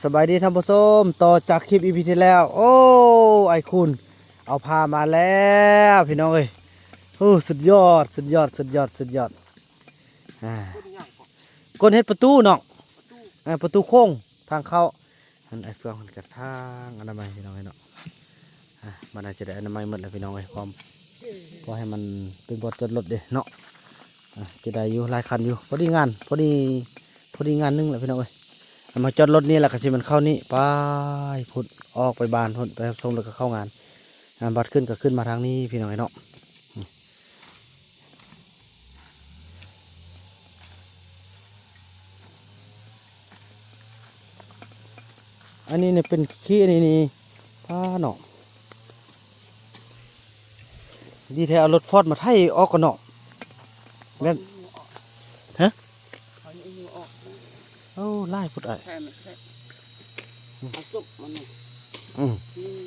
สบายดีท่านผู้ชมต่อจากคลิปอีพีที่แล้วโอ้ไอคุณเอาพามาแล้วพี่น้องเอ้ยโอ้สุดยอดอ่าก้นเฮ็ดประตูเนาะประตูโค้งทางเข้าอันไอเฟืองมันกระทางอนามัยพี่น้องเอ้ยเนาะมันอาจจะได้อนามัยหมดแล้วพี่น้องเอ้ยความพอให้มันเป็นบทจดรถเด้เนาะจะได้อยู่หลายคันอยู่พอดีงานงานนึงแหละพี่น้องเอ้ยมาจอดรถนี่แหละก็สิมันเข้านี่ไปพุดออกไปบานพุดไปส่งแล้วก็เข้างานบัดขึ้นก็ขึ้นมาทางนี้พี่น้องไอ้เนาะอันนี้เนี่ยเป็นขี้นี่ป้าเนาะดีแท้เอารถฟอร์ดมาไถออกกันเนาะแม่นฮะโอ้ไล่พุดไอ้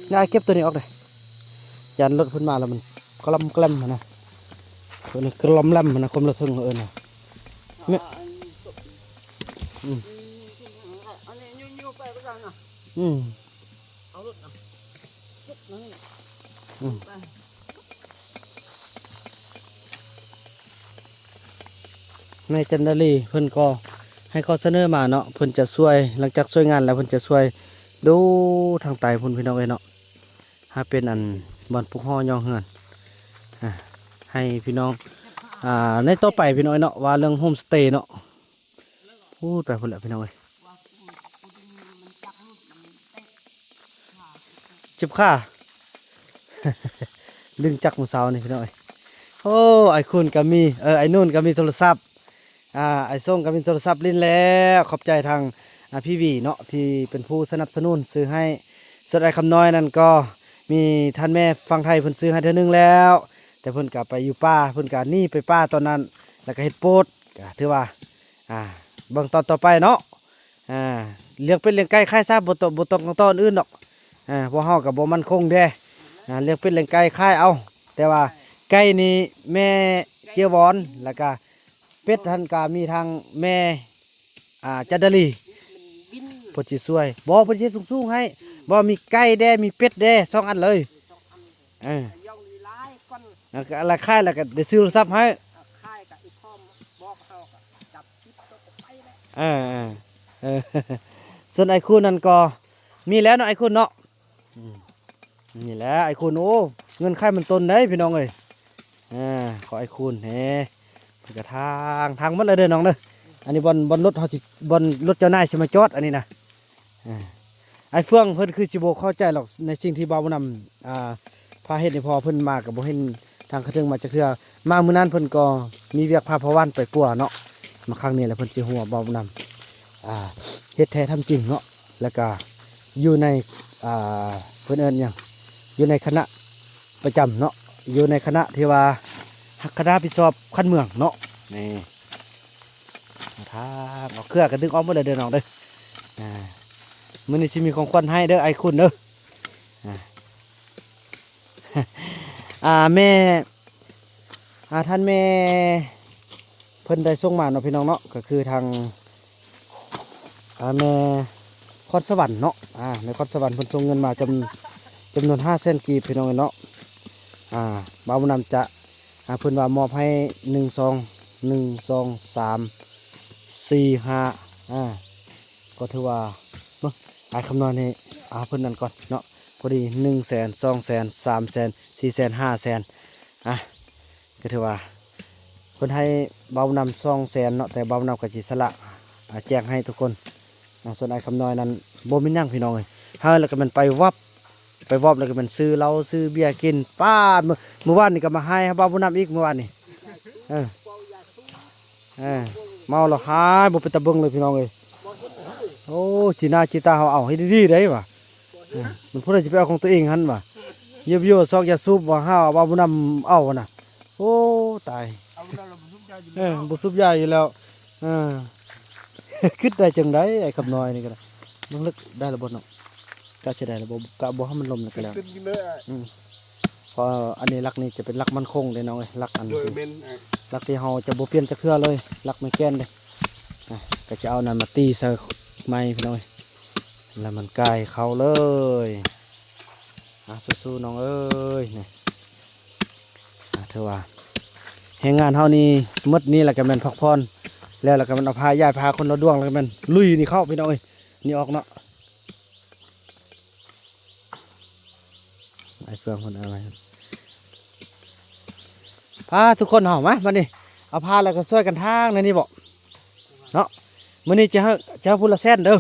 นี่ไอ้เก็บตัวนี้ออกเลยยันรถขึ้นมาแล้วมันกล้ำมันนะตัวนี้กล้ำมันนะคมละทึงเลยนะเนี่ยในจันดาลีเพิ่นก็ให้ข้อเสนอมาเนาะเพิ่นจะช่วยหลังจากช่วยงานแล้วเพิ่นจะช่วยดูทางไตพุ่นพี่น้องเอ้ยเนาะถ้าเป็นอันบ่อนปุกห่อย่อเฮือนให้พี่น้องในต่อไปพี่น้องเนาะว่าเรื่องโฮมสเตย์เนาะพูดไปพุ่นแหละพี่น้องเอ้ยเจ็บขาดึงจักมือเสานี่พี่น้องเอ้ยโอ้ไอคุณก็มีไอนู่นก็มีโทรศัพท์ไอส่งก็มีโทรศัพท์ลิ้นแล้วขอบใจทางพี่วีเนาะที่เป็นผู้สนับสนุนซื้อให้ส่วนไอคำน้อยนั่นก็มีท่านแม่ฟังไทยเพิ่นซื้อให้เท่านึงแล้วแต่เพิ่นก็ไปอยู่ป้าเพิ่นก็นี่ไปป้าตอนนั้นแล้วก็เฮ็ดโพดก็ถือว่าเบิ่งตอนต่อไปเนาะเลี้ยงเป็ดเลี้ยงไก่ค่ายซะบ่ต้องตอนอื่นดอกบ่เฮาก็บ่มั่นคงเด้เลี้ยงเป็ดเลี้ยงไก่ค่ายเอาแต่ว่าไก่นี่แม่เจียวบอนแล้วก็เป็ดท่านก็มีทางแม่จันดาลีเพิ่นสิช่วยบ่เพิ่นสิสูงๆให้บ่มีไก่แด้มีเป็ดแด้2อันเลยอะไรค่ายแล้วก็ได้ซื้อโทรศัพท์ให้ส่วนไอ้คุณนั่นก็มีแล้วเนาะไอ้คุณเนาะนี่แหละไอ้คุณโอ้เงินค่ายมันต้นได้พี่น้องเอ้ยขอไอ้คุณเฮ้กระทางมันเลยเด้อน้องเด้ออันนี้บนรถเขาสิบนรถเจ้านายสิมาจอดอันนี้นะไอ้เฟื่องเพิ่นคือสิโบเข้าใจหรอกในสิ่งที่บ่าวนำพาเฮ็ดให้พอเพิ่นมากับบ่เห็นทางกระเทิงมาจากเทื่อมามื้อนั้นเพิ่นก็มีเวียกพาพวันไปปัวเนาะมาครั้งนี้แหละเพิ่นสิหัวบ่าวนำเฮ็ดแท้ทำจริงเนาะแล้วก็อยู่ในเพิ่นเอิ้นหยังอยู่ในคณะประจำเนาะอยู่ในคณะที่ว่าคณะพิสอบขั้นเมืองเนาะนี่ทางเอาเครื่องกันดึงออกมาเลยเด้อน้องเด้อมื้อนี้สิมีของขวัญให้เด้อไอ้คุณเด้อแม่ท่านแม่เพิ่นได้ส่งมาเนาะพี่น้องเนาะก็คือทางแม่คอนสวรรค์เนาะในคอนสวรรค์เพิ่นส่งเงินมาจำนวน500,000 กีบพี่น้องเนาะบ่าวนำจะเพิ่นว่ามอบให้1 2 1 2 3 4 5ก็ถือว่าไอ้คำนวณนี่เพิ่นนั่นก่อนเนาะพอดี100,000 200,000 300,000 400,000 500,000ก็ถือว่าเพิ่นให้บ่าวนำ200,000เนาะแต่บ่าวนำก็สิสละแจกให้ทุกคนส่วนไอ้คำน้อยนั้นบ่มีนั่งพี่น้องเลยเฮาแล้วก็มันไปวับแล้วก็มันซื้อเหล้าซื้อเบียร์กินป้าเมื่อวานนี่ก็มาให้บ่าวนำอีกเมื่อวานนี่เมาแล้วหายบ่เป็นตะเบิ่งเลยพี่น้องเลยโอ้จีน่าจีตาเอาให้ดีๆได้ว่ะมันพูดจะไปเอาของตัวเองหันว่ะเยียบโย่ซอกยาสูบว่าห้าวบ่าวนำเอาน่ะโอ้ตายบุซุบยาอยู่แล้วคิดได้จังไดไอ้คำน้อยนี่ก็ได้มันลึกได้ระบบเนาะกะเสียได้ระบบกะบ่ให้มันลมก็แล้วพออันนี้ลักนี่จะเป็นลักมันคงเลยน้องเอ้ยลักอันลักที่เฮาจะบ่เปลี่ยนจักเทื่อเลยลักไม่แก้นเลยก็จะเอานั่นมาตีใส่ไม้พี่น้องเอ้ย แล้วมันใกล้เขาเลยสู้ๆน้องเอ้ยนี่เธอว่าแห่งงานเฮานี่มดนี่แหละก็แม่นพักผ่อนแล้วก็มันเอาพาย้ายพาคนละดวงแล้วก็แม่นลุยนี่เข้าพี่น้องเอ้ยนี่ออกเนาะไอ้เฟืองคนอะไรพาทุกคนเฮามาดิเอาพาแล้วก็ช่วยกันทางนี่บอกเนาะมื้อนี้จะพูดละแสนเด้อ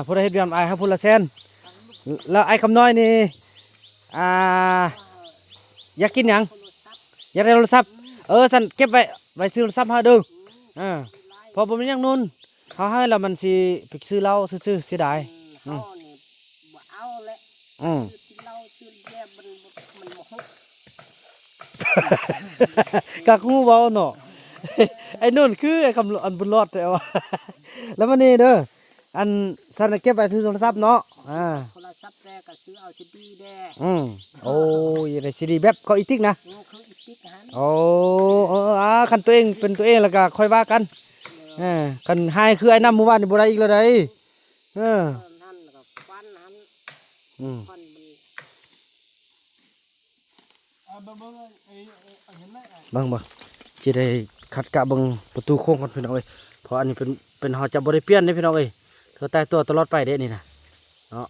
ผู้ใดเฮ็ดเวียนไอ้ให้พูดละแสนแล้วไอ้คำน้อยนี่อยากกินหยังอยากได้โทรศัพท์สั่นเก็บไว้ซื้อโทรศัพท์ให้เด้อพอบ่มีหยังนู่นเขาให้แล้วมันสิไปซื้อเหล้าซื้อเสียดายเขานี่บ่เอาและซื้อเหล้าซื้อแย่มันบ่ฮุกกักหูเว้าเนาะไอ้นู่นคือไอ้คำอันบุญรอดแต่ว่าแล้วมันนี่เด้ออันสั่นเก็บไว้ซื้อโทรศัพท์เนาะโทรศัพท์แรกก็ซื้อเอาซีดีแดโอ้ยได้ซีดีแบบเขาอีติ๊กนะคืออีติ๊กหันโอ้คันตัวเองเป็นตัวเองแล้วก็ค่อยว่ากันคันให้คือไอ้น้ำหมู่บ้านนี่บ่ได้อีกแล้วได้นั่นแล้วก็ฟันหันฟันมันเบิ่งจะได้ขัดกะเบิ่งประตูโค้งก่อนพี่น้องเอ้ยเพราะอันนี้เป็นหอจับบ่ได้เปลี่ยนเด้พี่น้องเอ้ยเธอตายตัวตลอดไปเด้นี่นะเนาะ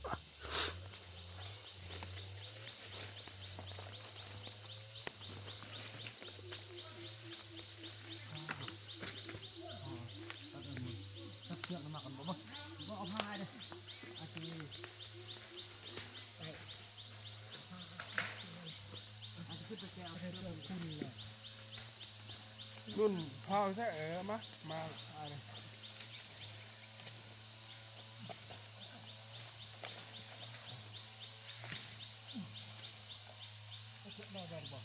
รุ่นพ่อใช่มาอะไรได้ได้บอก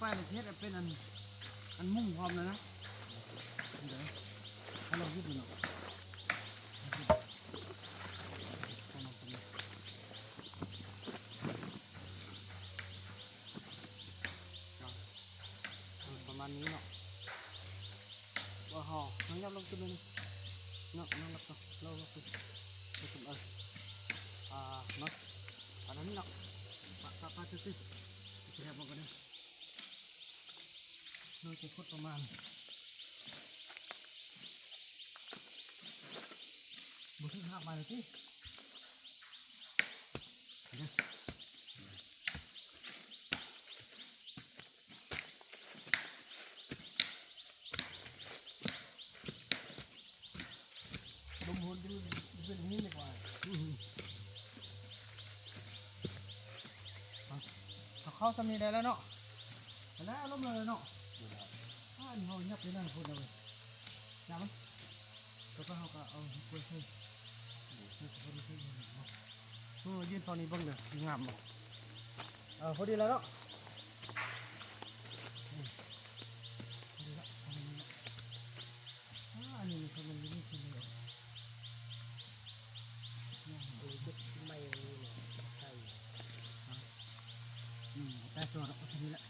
ไปเลยเทศเป็นอันมุ่งพร้อมเลยนะเดี๋ยวให้เรายึดดูหน่อยประมาณนี้เนาะว่าห่อน้องยับลงตัวนึงเนาะน้องรับตัวเราตัวเนาะอันนั้นเนาะปะตื้อจะแทบมันกันเลยเราจะพดประมาณบุษหักมาเลยที่ลมหุ่นเป็นนี้ดีกว่าเข้าสำนีได้แล้วเนาะแล้วล้มเลยเนาะนี่เขายับเลยนั่นพูดเลยจ้ามั้งแล้วก็เขาก็เอาไปใส่ยืนตอนนี้บ้างเลยงามพอดีแล้วเนาะอันนี้เขามันนี่คือเลยไม่นี่เนาะใช่แต่ตัวเราพอดีแล้ว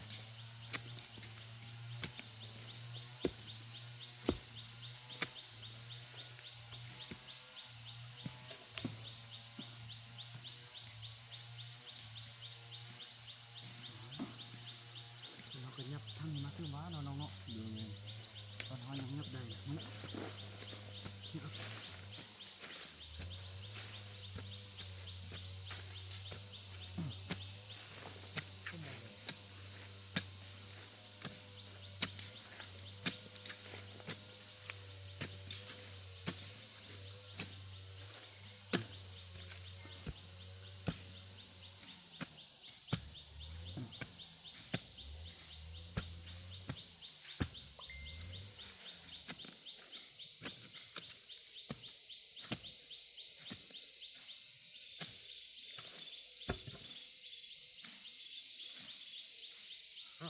ยับทั้งมาคือว้าเนาะน้องเนาะดูตอนเขายังยับได้มัน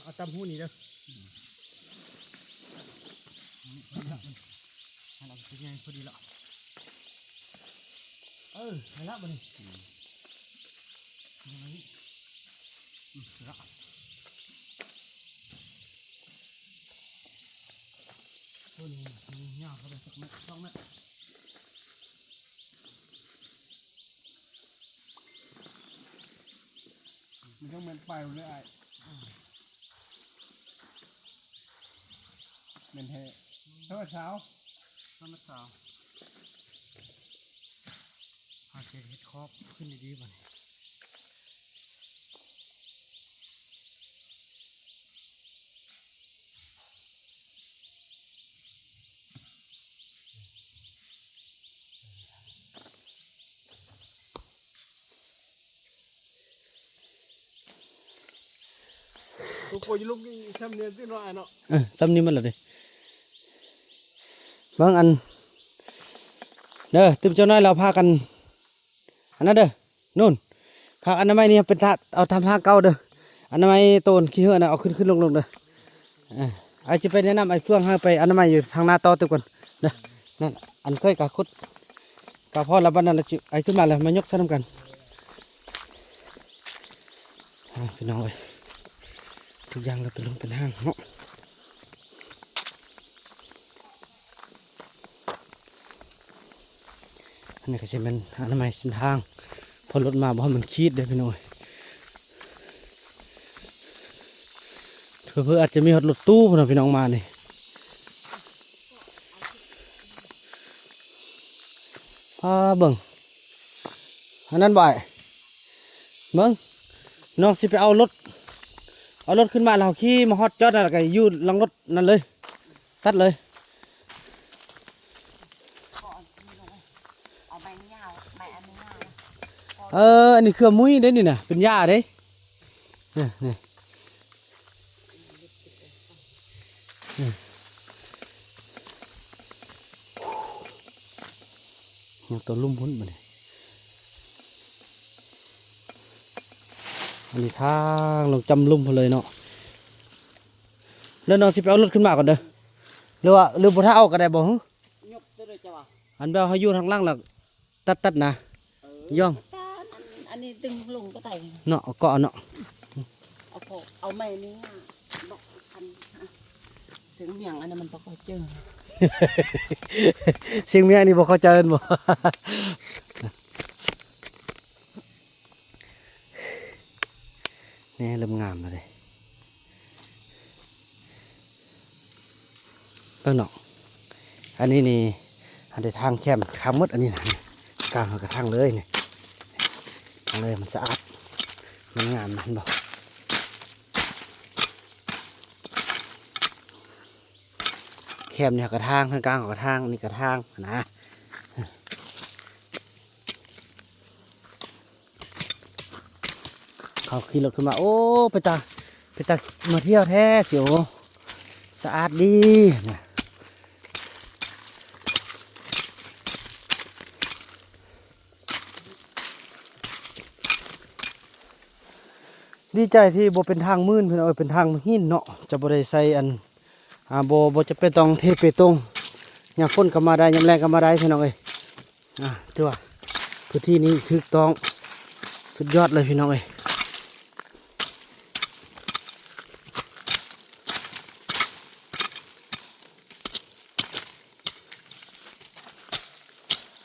เอาจำหูนี่เด้อ หันออกเป็นไงพอดีละให้ละบ่นี่ละตัวนี้ยาวเขาได้สักเม็ด2 เม็ดมันต้องเป็นไปเลยไอ้เป็นเทเช้าเช้า ต้นมะพร้าวหาเศษเห็ดครอบขึ้นดีๆบ่นี่ลูกโวยลูกนี่ทำเนี่ยที่น้อยเนาะ ซ้ำนี้มันละเด้บางอันเด้อตึมเจ้าน้อยเราพากันอันนั้นเด้อนู่นพาอนามัยนี่เป็นเอาทำทางเก่าเด้ออนามัยโตนขี้เหือนะเอาขึ้นลงเด้อไอจะไปแนะนำไอ้เฟื่องให้ไปอนามัยอยู่ทางหน้าต่อตึกก่อนเด้อนั่นอันเคยกะคุดกะพ่อละบ้านนั่นละจิไอขึ้นมาเลยมายกซะน้ำกันพี่น้องเอ้ยทุกอย่างเราเป็นลงเป็นห้างเนาะอันนี้ก็จะเป็นอนามัยเส้นทางพอรถมาบ่ให้มันคีดเด้อพี่น้องเพื่ออาจจะมีรถตู้พุ่นน่ะพี่น้องมานี่เบิ่งอันนั้นบ่ายเบิ่งน้องสิไปเอารถขึ้นมาแล้วขี่มาฮอดจอดแล้วก็อยู่หลังรถนั่นเลยตัดเลย เอาใบยาวใบอันนี้ยาว อันนี้เครือมุ้ยเด้นี่น่ะเป็นหญ้าเด้นี่ยังตัวลุ่มพุ่นมาเนี่ยอันนี้ทางลงจำลุ่มพอเลยเนาะแล้วน้องสิไปเอารถขึ้นมาก่อนเด้อหรือบ่ถ้าเอาก็ได้บ่ฮึ ยกตัวเลยจ้ะวะ อันเบลเขาอยู่ทางล่างแล้วตัดนะย่อง อันนี้ตึงลงก็ไต่ เนาะเอาเกาะเนาะ เอาไม้นี้บอกพันเสียงเมียงอันนั้นมันต้องเจอ เสียงเมียนี่บ่เข้าใจกันบ่ นี่เริ่มงามแล้วเลยเออเนาะอันนี้นี่อันนี้ทางแคมขามดอันนี้นะกลางกับทางเลยเนี่ยทางเลยมันสะอาดมันงามนะเห็นบ่แคมเนี่ยกระทางทางกลางกระทางนี่กระทางนะเขาขี่รถขึ้นมาโอ้ไปตามาเที่ยวแท้เสียวสะอาดดีนะดีใจที่บ่เป็นทางมืนเพิ่นเอาเป็นทางหินเนาะจะบ่ได้ใส่อันบ่จะเป็นต้องเทเปตรงยามฝนก็มาได้ยามแรงก็มาได้พี่น้องเอ้ยถือว่าพื้นที่นี้ถูกต้องสุดยอดเลยพี่น้องเอ้ย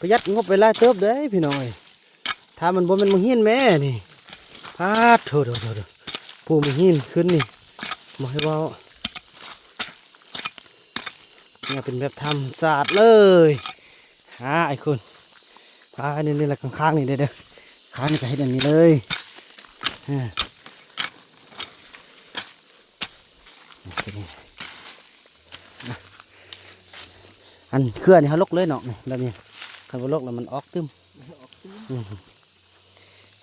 ประหยัดงบเวลาเติบเด้พี่น้องเอ้ยถ้ามันบ่แม่นมึงหินแม่นี่พาดโถปูมึงหินขึ้นนี่บ่ให้เว้าเนี่ยเป็นแบบธรรมศาสตร์เลยไอ้คุณอันนี้แหละข้างๆนี่เด้อข้างนี่ก็เฮ็ดอันนี้เลยอันเครือนี่เขาลกเลยเนาะแบบนี้คันบ่ลกแล้วมันออกตึม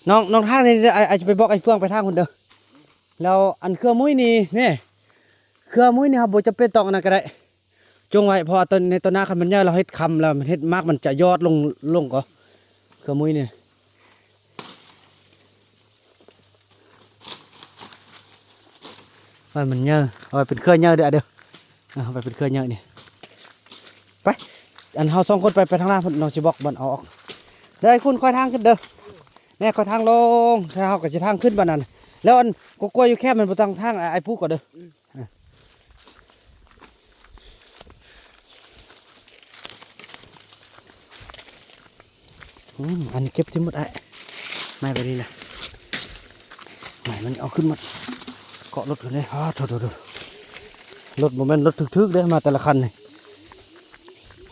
น้องทางนี่ไอจะไปบอกไอ้เฟื่องไปทางคนเด้อแล้วอันเครือมุ้ยนี่เนี่ยเครือมุ้ยนี่ครับบ่จะเป็นตอกนั่นก็ได้จงไว้เพราะในต้นหน้าคันมันยาวเราเฮ็ดคำแล้วมันเฮ็ดมากมันจะยอดลงก็เครือมุ้ยนี่ไว้มันเยอะเอาไว้เป็นเครือเยอะเด้อเอาไว้เป็นเครือเยอะนี่ ไปอันเฮาสองคนไปทางหน้าพุ่นน้องสิบอกบ่อนเอาออกเด้อไอ้คุณค่อยทางขึ้นเด้อแน่ค่อยทางลงถ้าเฮาก็สิทางขึ้นบัดนั้นแล้วอันกกล้วยอยู่แค่มันบ่ต้องทางไอ้ผู้ก็เด้ออันนี้เก็บที่หมดไอ้ไม่ไปนี่นะไม่มันเอาขึ้นหมดเกาะรถกันเลยโถรถโมเมนต์รถทึกๆเด้มาแต่ละคันนี่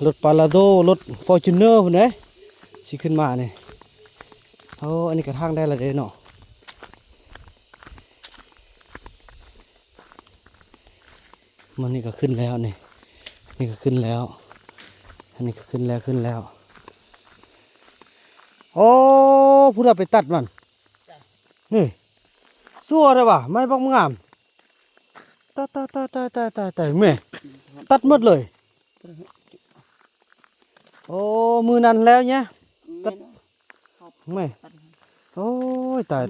รถปาลาโดรถฟอร์จูเนอร์พุ่นเด้สิขึ้นมานี่โอ้อันนี้กระทั่งได้ละเด้เนาะมันนี่ก็ขึ้นแล้วนี่ก็ขึ้นแล้วอันนี้ก็ขึ้นแล้วโอ้พูดเอาไปตัดมันนี่ซัวเลยว่ะไม่บ้องงามตายแม่ตัดหมดเลยโอ้มือนั้นแล้วเนี่ยตัดแม่โอ้ยตาย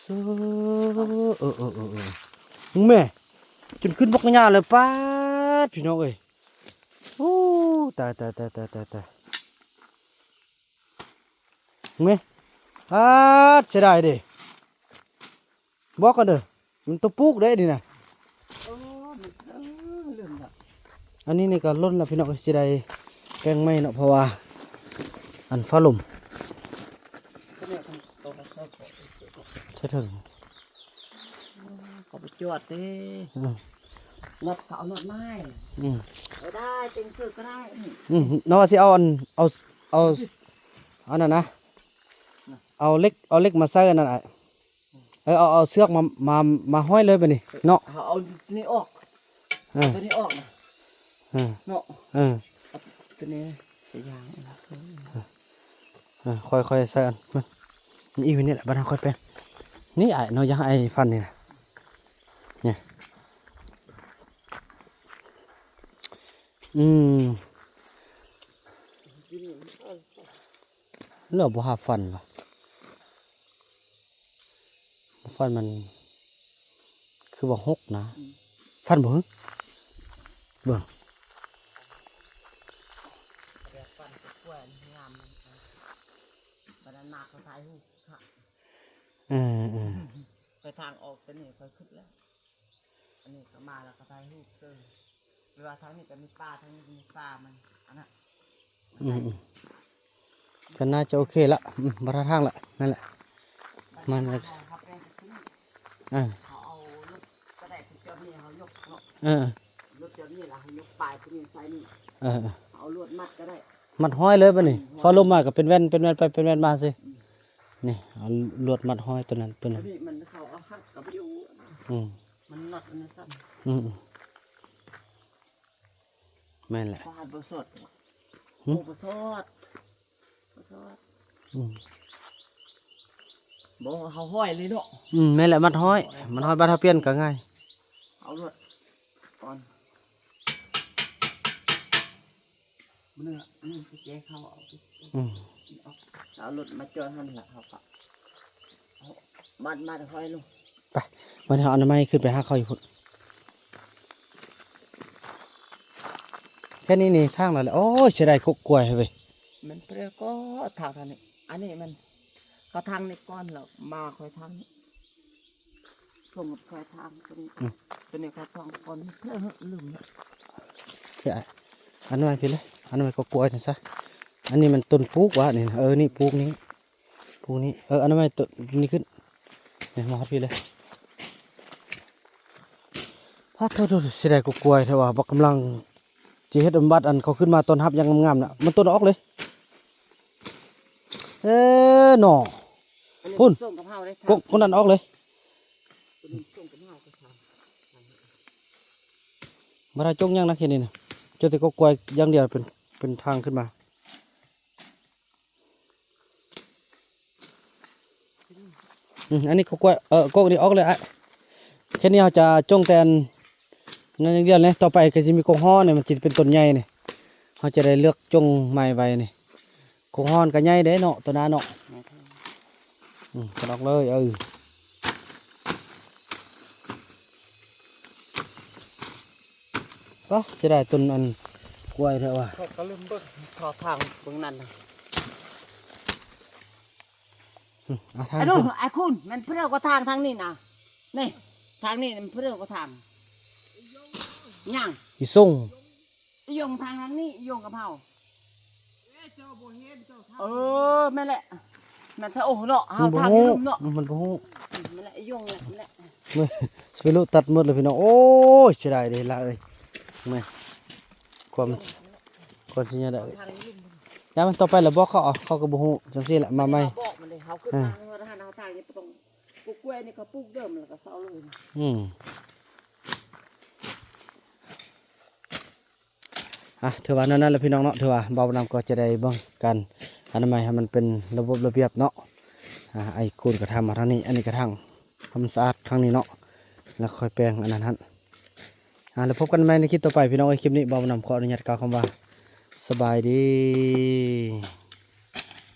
ซัวแม่จนขึ้นบกหญ้าเลยป้าดพี่น้องเอ้ยโอ้ตายแม่เสียดายดิบอกกันเด้อมันตัวปลูกได้ดินะ โอ้ลืมละ อันนี้นี่ก็ล้นแล้วพี่น้องเสียดายแกงไม่เนาะเพราะว่าอันฟ้าลม ก็เนี่ยคนโตมาชอบ ใช่ถึง เขาไปจวดดิรถเขาเอารถไม้ไปได้เป็นซื้อก็ได้ น้องว่าสิเอาอันนั้นนะเอาเล็กมาใส่อันนั้นเอาเสือกมาห้อยเลยไปนี่เนาะ เอานี่ออกตัวนี้ออกนะเนาะตัวนี้ใส่ยางนะ ค่อยใส่อันมันอีกนี่แหละบ้านค่อยเป็นนี่ไอ้น้อยยังไอ้ฟันนี่นะเนี่ยเลือกบัวฟันวะฟันมันคือว่าหกนะฟันบ่ฮึเบิ่งไปทางออกตัวนี้ค่อยขึ้นแล้วอันนี้ก็มาแล้วก็ถ่ายรูปเจอเวลาทางนี้ก็มีปลาทางนี้มีปลามันอันนั้นก็น่าจะโอเคละบรรทัดละนั่นแหละมันเลยเขาเอารถกระแดกเจ้านี่เขายกเนาะรถเจ้านี่ล่ะเขายกปลายตัวนี้ใส่นี่เอาลวดมัดก็ได้มัดห้อยเลยป่ะนี่ฟ้าลมมาก็เป็นแว่นไปเป็นแว่นมาสินี่เอาลวดมัดห้อยตัวนั้นนี่มันเขาเอาหักกับวิวมันน็อตมันสั้นแม่นแหละฟาดบสดบสดบ่เขาห้อยเลยเนาะแม่นแหละมัดห้อยบ้านเฮาเปลี่ยนก็ง่ายเอาลวดก่อนนี่พี่เจ๊เขาเอาลวดมาเจอท่านหลักเขาปะมัดห้อยลงไปวันนี้เอาอนามัยขึ้นไปหาเขาอยู่พุ่นแค่นี้นี่ทางเราเลยโอ้ยเสียดายกกล้วยเว้ยมันเปรี้ยวก็ทางนี้อันนี้มันเขาทางในก้อนแล้วมาคอยทางส่งคอยทางตัวนี้เขาสองคนเพื่อลืมเสียอันนั้นพี่เลยอันนั้นก็กล้วยนะซะอันนี้มันต้นปูกวะนี่นี่ปูกนี้อันนั้นต้นนี้ขึ้นเนี่ยมาพี่เลยพัดโทษเสียดายกล้วยเถอะว่าบักกำลังจีเฮ็ดบัดอันเขาขึ้นมาต้นฮับยังงามๆน่ะมันต้นออกเลยหน่อพุ่นกคนนั้นออกเลยมาได้จงยังนะแค่นี้นะเจ้าแต่ก็กล้วยยังเดียวเป็นทางขึ้นมาอันนี้ก็กล้วยก็นี่ออกเลยอ่ะแค่นี้เราจะจงแตนนั่นอย่างเดียวเลยต่อไปก็จะมีกงฮ้อเนี่ยมันจะเป็นต้นใหญ่เนี่ยเราจะได้เลือกจงไม้ไว้เนี่ยกงฮ้อนก็ใหญ่เด้เนาะตัวนั้นเนาะก็ออกเลย ก็จะได้ต้นอันกล้วยเถอะว่ะ เขาก็ลืมเบิ่งเขาทางเบิ่งนั่นน่ะ เอาทาง ไอ้นู่น ขึ้น ไอ้คุณมันเพื่อก็ทางทางนี้นะนี่ทางนี้มันเพื่อก็ทางย่าง อีส่ง อียงทางนี้อียงกับเฮาแม่นแหละแม่นถ้าโอ้เนาะเฮา มันบ่ ทาง ฮู้ ลืมเนาะ มันบ่ฮู้ แม่นแหละอียงแหละแม่นแหละ มื้อสิไปลุตัดหมดเลยพี่น้องโอ้ยเสียดายเด้ละเอ้ยแม่ความสิเนี่ยได้เอ้ย ทางลืม ยามมันต่อไปแล้วบ่เขาก็บ่ฮู้จังซี่แหละมาใหม่ บอกมันเลยเฮาขึ้นทางเฮาทางนี่ต้องปลูกกล้วยนี่เขาปลูกเดิมแล้วก็เซาเลย ถือว่านั่นแหละพี่น้องเนาะถือว่าเบาน้ำก็จะได้เบิ่งกันอนามัยให้มันเป็นระบบระเบียบเนาะไอ้คูนก็ทำมาทางนี้อันนี้ก็ทางทำสะอาดทางนี้เนาะแล้วค่อยแปลงอันนั้นฮะแล้วพบกันใหม่ในคลิปต่อไปพี่น้องไอ้คลิปนี้เบาน้ำขออนุญาตกล่าวคำว่าสบายดี